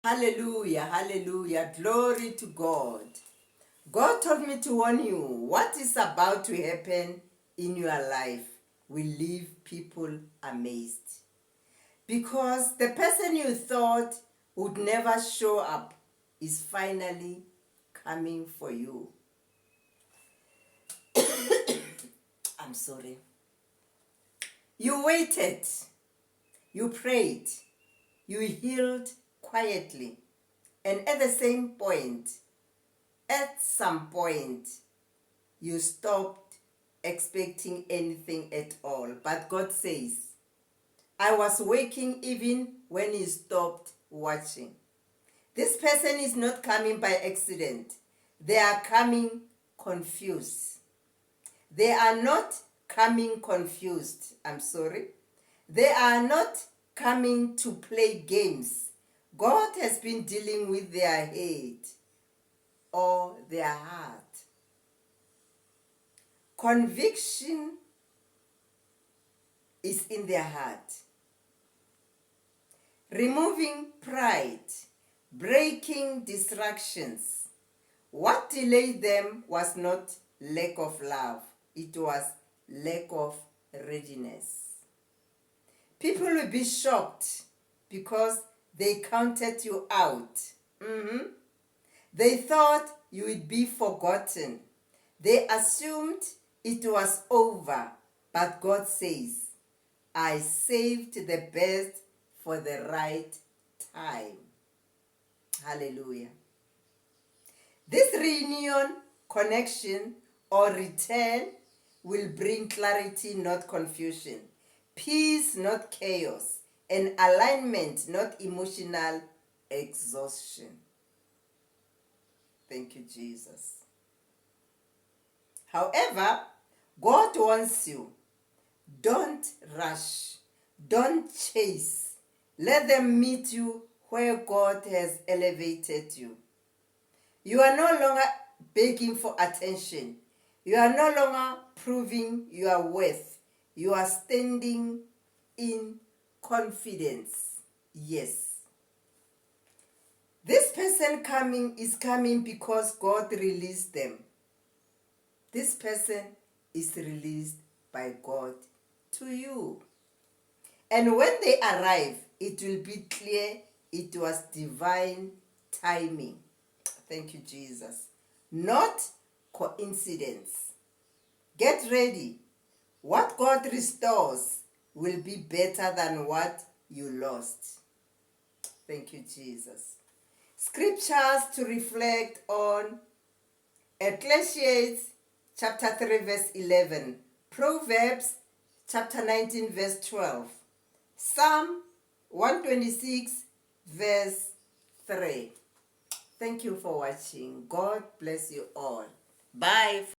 Hallelujah, hallelujah, glory to God. God told me to warn you, what is about to happen in your life will leave people amazed. Because the person you thought would never show up is finally coming for you. I'm sorry. You waited, you prayed, you healed quietly, and at some point, you stopped expecting anything at all. But God says, I was waking even when you stopped watching. This person is not coming by accident. They are coming confused. They are not coming confused. I'm sorry. They are not coming to play games. God has been dealing with their head or their heart. Conviction is in their heart. Removing pride, breaking distractions. What delayed them was not lack of love, it was lack of readiness. People will be shocked because they counted you out. They thought you would be forgotten. They assumed it was over, but God says, I saved the best for the right time. Hallelujah. This reunion, connection, or return will bring clarity, not confusion, peace, not chaos, and alignment, not emotional exhaustion. Thank you, Jesus. However, God wants you. Don't rush. Don't chase. Let them meet you where God has elevated you. You are no longer begging for attention. You are no longer proving your worth. You are standing in confidence. Yes. This person is coming because God released them. This person is released by God to you. And when they arrive, it will be clear it was divine timing. Thank you, Jesus. Not coincidence. Get ready. What God restores will be better than what you lost. Thank you, Jesus. Scriptures to reflect on: Ecclesiastes chapter 3 verse 11, Proverbs chapter 19 verse 12, Psalm 126 verse 3. Thank you for watching. God bless you all. Bye.